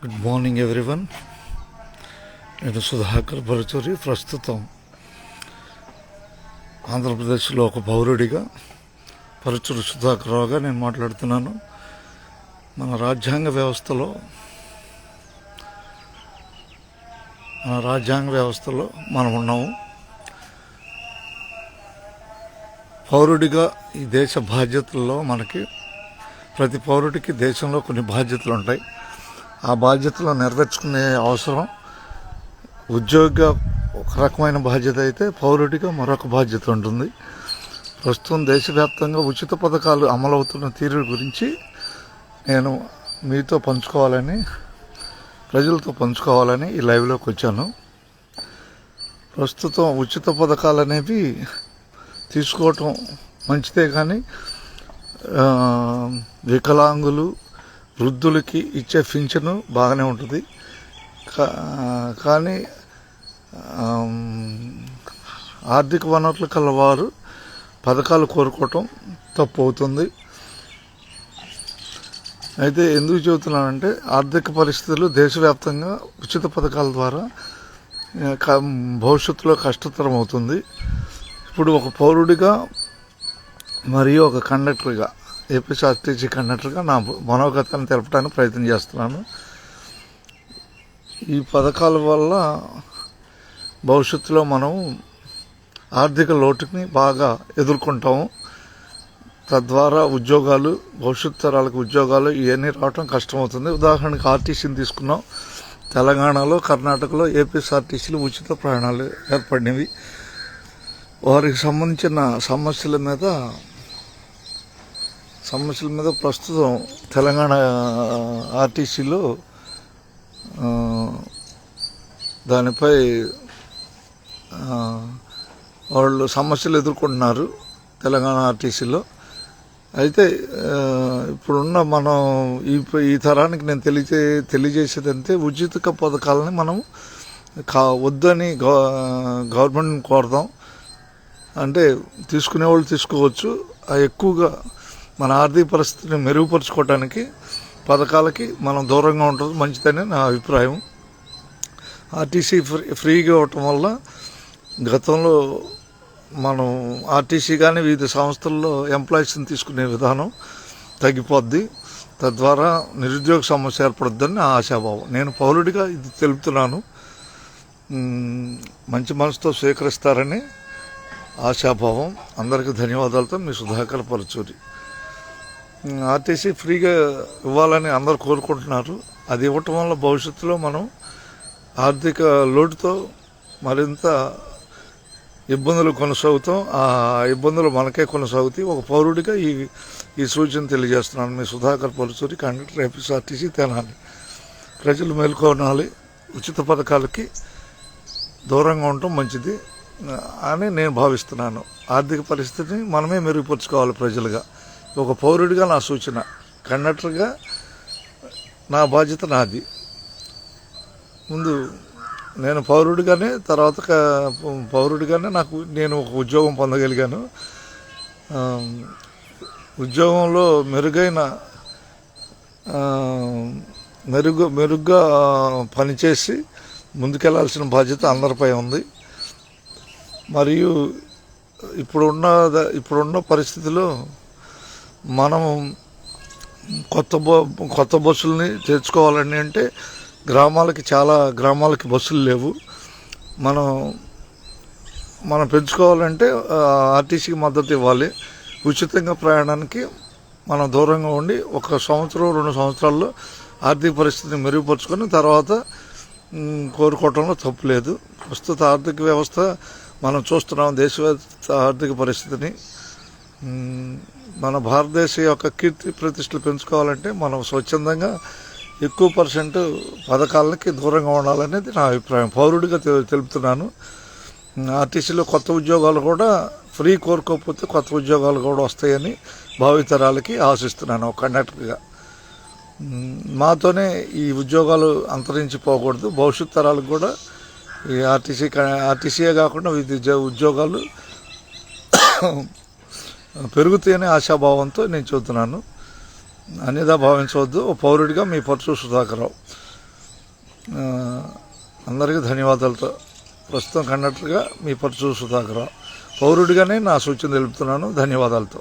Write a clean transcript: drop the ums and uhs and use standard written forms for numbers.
Good morning everyone. నేను సుధాకర్ పరుచూరి. ప్రస్తుతం ఆంధ్రప్రదేశ్లో ఒక పౌరుడిగా, పరుచూరి సుధాకర్ రావుగా నేను మాట్లాడుతున్నాను. మన రాజ్యాంగ వ్యవస్థలో మనం ఉన్నాము. పౌరుడిగా ఈ దేశ బాధ్యతల్లో ప్రతి పౌరుడికి దేశంలో కొన్ని బాధ్యతలు ఉంటాయి. ఆ బాధ్యతలు నెరవేర్చుకునే అవసరం ఉద్యోగిగా ఒక రకమైన బాధ్యత అయితే, పౌరుడిగా మరొక బాధ్యత ఉంటుంది. ప్రస్తుతం దేశవ్యాప్తంగా ఉచిత పథకాలు అమలవుతున్న తీరు గురించి నేను మీతో ప్రజలతో పంచుకోవాలని ఈ లైవ్లోకి వచ్చాను. ప్రస్తుతం ఉచిత పథకాలు అనేవి తీసుకోవటం మంచిదే, కానీ వికలాంగులు, వృద్ధులకి ఇచ్చే పింఛను బాగానే ఉంటుంది. కానీ ఆర్థిక వనరులు కలవారు పథకాలు కోరుకోవటం తప్పు అవుతుంది. అయితే ఎందుకు చెబుతున్నానంటే, ఆర్థిక పరిస్థితులు దేశవ్యాప్తంగా ఉచిత పథకాల ద్వారా భవిష్యత్తులో కష్టతరం అవుతుంది. ఇప్పుడు ఒక పౌరుడిగా మరియు ఒక కండక్టర్గా, ఏపీఎస్ఆర్టీసీ కండక్టర్గా నా మనోగతాన్ని తెలపడానికి ప్రయత్నం చేస్తున్నాను. ఈ పథకాల వల్ల భవిష్యత్తులో మనం ఆర్థిక లోటుని బాగా ఎదుర్కొంటాము. తద్వారా భవిష్యత్తు తరాలకు ఉద్యోగాలు ఇవన్నీ రావటం కష్టమవుతుంది. ఉదాహరణకు ఆర్టీసీని తీసుకున్నాం. తెలంగాణలో, కర్ణాటకలో ఏపీఎస్ఆర్టీసీలు ఉచిత ప్రయాణాలు ఏర్పడినవి. వారికి సంబంధించిన సమస్యల మీద ప్రస్తుతం తెలంగాణ ఆర్టీసీలో దానిపై వాళ్ళు సమస్యలు ఎదుర్కొంటున్నారు తెలంగాణ ఆర్టీసీలో. అయితే ఇప్పుడున్న మనం ఈ తరానికి నేను తెలియజేసేది అంటే, ఉచిత పథకాలని మనం వద్దని గవర్నమెంట్ని కోరదాం. అంటే తీసుకునేవాళ్ళు తీసుకోవచ్చు. ఎక్కువగా మన ఆర్థిక పరిస్థితిని మెరుగుపరుచుకోవడానికి పథకాలకి మనం దూరంగా ఉంటుంది మంచిదని నా అభిప్రాయం. ఆర్టీసీ ఫ్రీగా ఇవ్వటం వల్ల గతంలో మనం ఆర్టీసీ కానీ వివిధ సంస్థల్లో ఎంప్లాయీస్ని తీసుకునే విధానం తగ్గిపోద్ది. తద్వారా నిరుద్యోగ సమస్య ఏర్పడుద్దని నా ఆశాభావం. నేను పౌరుడిగా ఇది తెలుపుతున్నాను. మంచి మనసుతో స్వీకరిస్తారని ఆశాభావం. అందరికీ ధన్యవాదాలతో మీ సుధాకర్ పరుచూరి. ఆర్టీసీ ఫ్రీగా ఇవ్వాలని అందరూ కోరుకుంటున్నారు. అది ఇవ్వటం వల్ల భవిష్యత్తులో మనం ఆర్థిక లోటుతో మరింత ఇబ్బందులు కొనసాగుతాం. ఆ ఇబ్బందులు మనకే కొనసాగుతాయి. ఒక పౌరుడిగా ఈ సూచన తెలియజేస్తున్నాను. మీ సుధాకర్ పరుచూరి, కండక్టర్, ఏపీఎస్ఆర్టీసీ, తెనాలి. ప్రజలు మేల్కొనాలి. ఉచిత పథకాలకి దూరంగా ఉండటం మంచిది అని నేను భావిస్తున్నాను. ఆర్థిక పరిస్థితిని మనమే మెరుగుపరుచుకోవాలి ప్రజలుగా. ఒక పౌరుడిగా నా సూచన. కండక్టర్గా నా బాధ్యత నాది. ముందు నేను పౌరుడిగానే నేను ఒక ఉద్యోగం పొందగలిగాను. ఉద్యోగంలో మెరుగ్గా పనిచేసి ముందుకెళ్లాల్సిన బాధ్యత అందరిపై ఉంది. మరియు ఇప్పుడున్న పరిస్థితిలో మనం కొత్త బస్సుల్ని తెచ్చుకోవాలని అంటే చాలా గ్రామాలకి బస్సులు లేవు. మనం పెంచుకోవాలంటే ఆర్టీసీకి మద్దతు ఇవ్వాలి. ఉచితంగా ప్రయాణానికి మనం దూరంగా ఉండి 1 సంవత్సరం 2 సంవత్సరాల్లో ఆర్థిక పరిస్థితిని మెరుగుపరుచుకొని తర్వాత కోరుకోవటంలో తప్పు లేదు. ప్రస్తుత ఆర్థిక వ్యవస్థ మనం చూస్తున్నాం. దేశవ్యాప్త ఆర్థిక పరిస్థితిని, మన భారతదేశ యొక్క కీర్తి ప్రతిష్టలు పెంచుకోవాలంటే మనం స్వచ్ఛందంగా ఎక్కువ % పథకాలకి దూరంగా ఉండాలనేది నా అభిప్రాయం. పౌరుడిగా తెలుపుతున్నాను. ఆర్టీసీలో కొత్త ఉద్యోగాలు కూడా ఫ్రీ కోరుకోకపోతే కొత్త ఉద్యోగాలు కూడా వస్తాయని భావితరాలకి ఆశిస్తున్నాను. ఒక కండక్టర్గా మాతోనే ఈ ఉద్యోగాలు అంతరించిపోకూడదు. భవిష్యత్ తరాలకు కూడా ఈ ఆర్టీసీయే కాకుండా వివిధ ఉద్యోగాలు పెరుగుతాయనే ఆశాభావంతో నేను చెబుతున్నాను. అన్యదా భావించవద్దు. ఓ పౌరుడిగా మీ పరుచూరి సుధాకర్ రావు. అందరికీ ధన్యవాదాలతో ప్రస్తుతం కండక్టర్గా మీ పరచూరు సుధాకర్, పౌరుడిగానే నా సూచన తెలుపుతున్నాను. ధన్యవాదాలతో.